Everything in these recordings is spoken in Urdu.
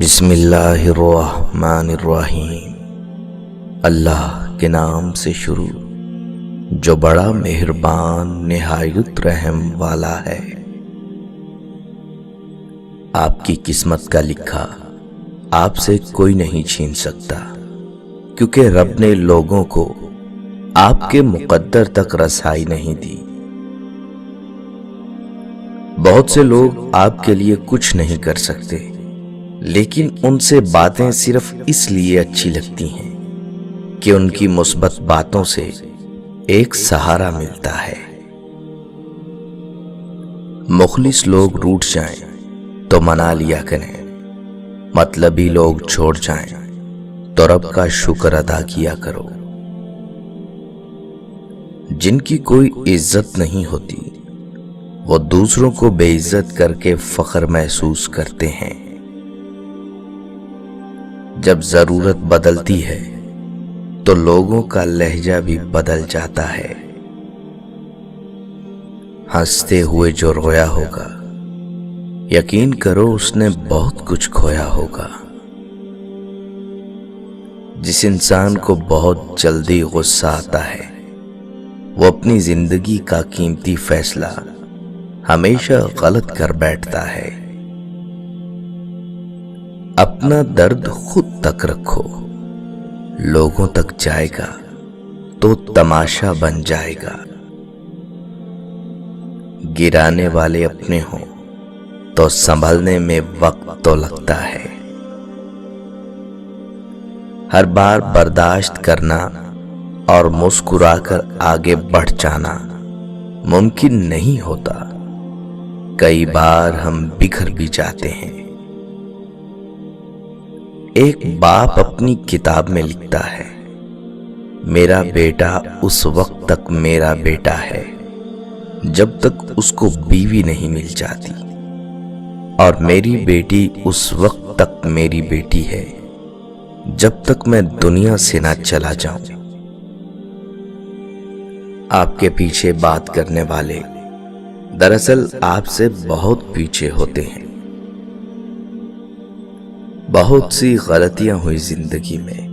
بسم اللہ الرحمن الرحیم۔ اللہ کے نام سے شروع جو بڑا مہربان نہایت رحم والا ہے۔ آپ کی قسمت کا لکھا آپ سے کوئی نہیں چھین سکتا، کیونکہ رب نے لوگوں کو آپ کے مقدر تک رسائی نہیں دی۔ بہت سے لوگ آپ کے لیے کچھ نہیں کر سکتے، لیکن ان سے باتیں صرف اس لیے اچھی لگتی ہیں کہ ان کی مثبت باتوں سے ایک سہارا ملتا ہے۔ مخلص لوگ روٹھ جائیں تو منا لیا کریں، مطلبی لوگ چھوڑ جائیں تو رب کا شکر ادا کیا کرو۔ جن کی کوئی عزت نہیں ہوتی وہ دوسروں کو بے عزت کر کے فخر محسوس کرتے ہیں۔ جب ضرورت بدلتی ہے تو لوگوں کا لہجہ بھی بدل جاتا ہے۔ ہنستے ہوئے جو رویا ہوگا یقین کرو اس نے بہت کچھ کھویا ہوگا۔ جس انسان کو بہت جلدی غصہ آتا ہے وہ اپنی زندگی کا قیمتی فیصلہ ہمیشہ غلط کر بیٹھتا ہے۔ اپنا درد خود تک رکھو، لوگوں تک جائے گا تو تماشا بن جائے گا۔ گرانے والے اپنے ہوں تو سنبھلنے میں وقت تو لگتا ہے۔ ہر بار برداشت کرنا اور مسکرا کر آگے بڑھ جانا ممکن نہیں ہوتا۔ کئی بار ہم بکھر بھی جاتے ہیں۔ ایک باپ اپنی کتاب میں لکھتا ہے، میرا بیٹا اس وقت تک میرا بیٹا ہے جب تک اس کو بیوی نہیں مل جاتی، اور میری بیٹی اس وقت تک میری بیٹی ہے جب تک میں دنیا سے نہ چلا جاؤں۔ آپ کے پیچھے بات کرنے والے دراصل آپ سے بہت پیچھے ہوتے ہیں۔ بہت سی غلطیاں ہوئی زندگی میں،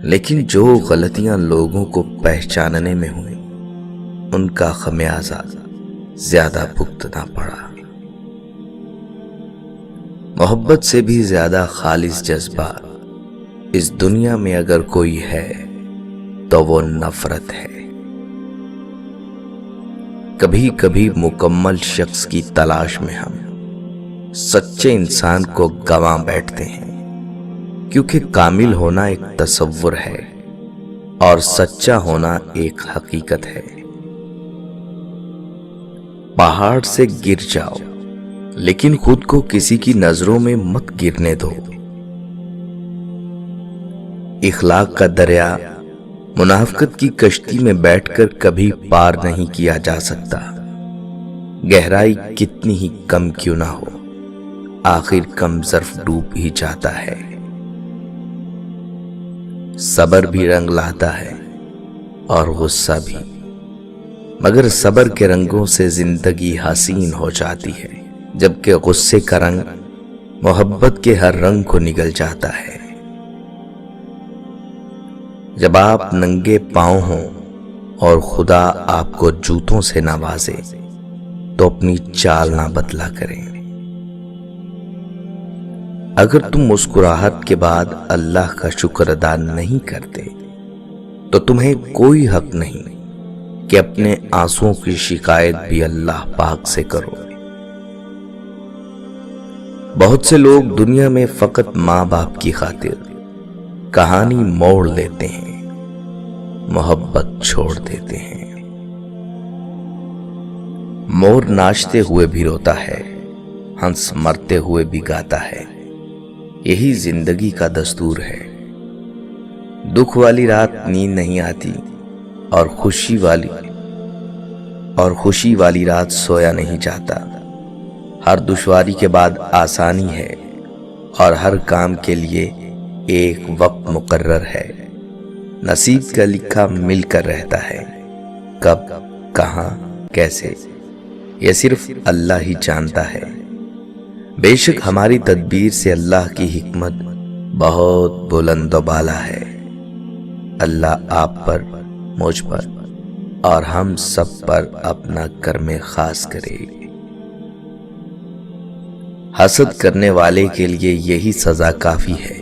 لیکن جو غلطیاں لوگوں کو پہچاننے میں ہوئی ان کا خمیازہ زیادہ بھگتنا پڑا۔ محبت سے بھی زیادہ خالص جذبہ اس دنیا میں اگر کوئی ہے تو وہ نفرت ہے۔ کبھی کبھی مکمل شخص کی تلاش میں ہم سچے انسان کو گنوا بیٹھتے ہیں، کیونکہ کامل ہونا ایک تصور ہے اور سچا ہونا ایک حقیقت ہے۔ پہاڑ سے گر جاؤ لیکن خود کو کسی کی نظروں میں مت گرنے دو۔ اخلاق کا دریا منافقت کی کشتی میں بیٹھ کر کبھی پار نہیں کیا جا سکتا۔ گہرائی کتنی ہی کم کیوں نہ ہو، آخر کم ظرف ڈوب ہی جاتا ہے۔ صبر بھی رنگ لاتا ہے اور غصہ بھی، مگر صبر کے رنگوں سے زندگی حسین ہو جاتی ہے، جبکہ غصے کا رنگ محبت کے ہر رنگ کو نگل جاتا ہے۔ جب آپ ننگے پاؤں ہوں اور خدا آپ کو جوتوں سے نوازے تو اپنی چال نہ بدلا کریں۔ اگر تم مسکراہٹ کے بعد اللہ کا شکر ادا نہیں کرتے تو تمہیں کوئی حق نہیں کہ اپنے آنسوؤں کی شکایت بھی اللہ پاک سے کرو۔ بہت سے لوگ دنیا میں فقط ماں باپ کی خاطر کہانی موڑ لیتے ہیں، محبت چھوڑ دیتے ہیں۔ مور ناچتے ہوئے بھی روتا ہے، ہنس مرتے ہوئے بھی گاتا ہے۔ یہی زندگی کا دستور ہے۔ دکھ والی رات نیند نہیں آتی اور خوشی والی رات سویا نہیں جاتا۔ ہر دشواری کے بعد آسانی ہے اور ہر کام کے لیے ایک وقت مقرر ہے۔ نصیب کا لکھا مل کر رہتا ہے، کب، کہاں، کیسے، یہ صرف اللہ ہی جانتا ہے۔ بے شک ہماری تدبیر سے اللہ کی حکمت بہت بلند و بالا ہے۔ اللہ آپ پر، مجھ پر اور ہم سب پر اپنا کرم خاص کرے۔ حسد کرنے والے کے لیے یہی سزا کافی ہے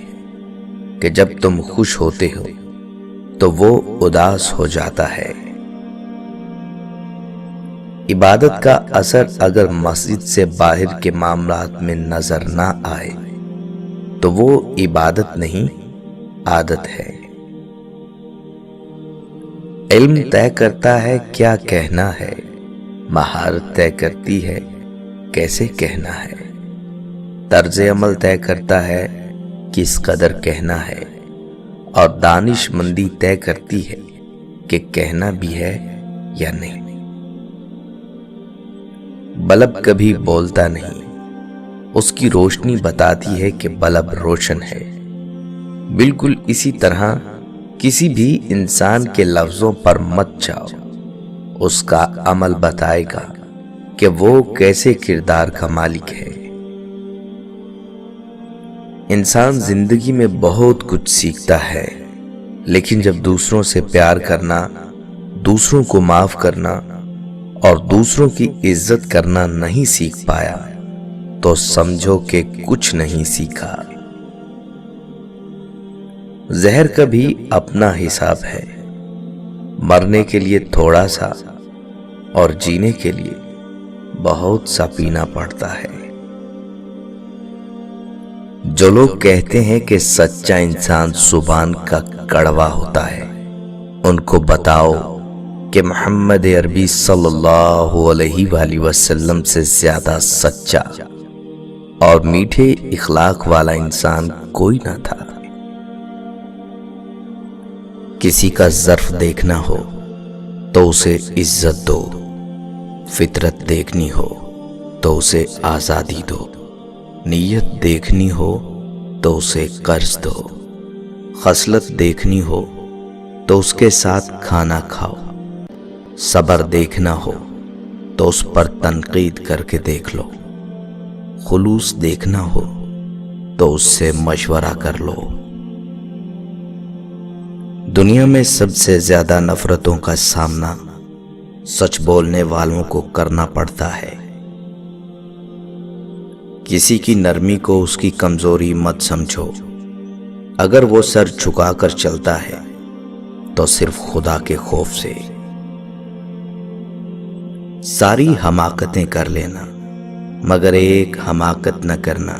کہ جب تم خوش ہوتے ہو تو وہ اداس ہو جاتا ہے۔ عبادت کا اثر اگر مسجد سے باہر کے معاملات میں نظر نہ آئے تو وہ عبادت نہیں، عادت ہے۔ علم طے کرتا ہے کیا کہنا ہے، مہارت طے کرتی ہے کیسے کہنا ہے، طرز عمل طے کرتا ہے کس قدر کہنا ہے، اور دانش مندی طے کرتی ہے کہ کہنا بھی ہے یا نہیں۔ بلب کبھی بولتا نہیں، اس کی روشنی بتاتی ہے کہ بلب روشن ہے۔ بالکل اسی طرح کسی بھی انسان کے لفظوں پر مت جاؤ، اس کا عمل بتائے گا کہ وہ کیسے کردار کا مالک ہے۔ انسان زندگی میں بہت کچھ سیکھتا ہے، لیکن جب دوسروں سے پیار کرنا، دوسروں کو معاف کرنا اور دوسروں کی عزت کرنا نہیں سیکھ پایا تو سمجھو کہ کچھ نہیں سیکھا۔ زہر کا بھی اپنا حساب ہے، مرنے کے لیے تھوڑا سا اور جینے کے لیے بہت سا پینا پڑتا ہے۔ جو لوگ کہتے ہیں کہ سچا انسان زبان کا کڑوا ہوتا ہے، ان کو بتاؤ کہ محمد عربی صلی اللہ علیہ وآلہ وسلم سے زیادہ سچا اور میٹھے اخلاق والا انسان کوئی نہ تھا۔ کسی کا ظرف دیکھنا ہو تو اسے عزت دو، فطرت دیکھنی ہو تو اسے آزادی دو، نیت دیکھنی ہو تو اسے قرض دو، خصلت دیکھنی ہو تو اس کے ساتھ کھانا کھاؤ، صبر دیکھنا ہو تو اس پر تنقید کر کے دیکھ لو، خلوص دیکھنا ہو تو اس سے مشورہ کر لو۔ دنیا میں سب سے زیادہ نفرتوں کا سامنا سچ بولنے والوں کو کرنا پڑتا ہے۔ کسی کی نرمی کو اس کی کمزوری مت سمجھو، اگر وہ سر جھکا کر چلتا ہے تو صرف خدا کے خوف سے۔ ساری حماقتیں کر لینا مگر ایک حماقت نہ کرنا،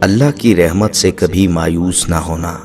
اللہ کی رحمت سے کبھی مایوس نہ ہونا۔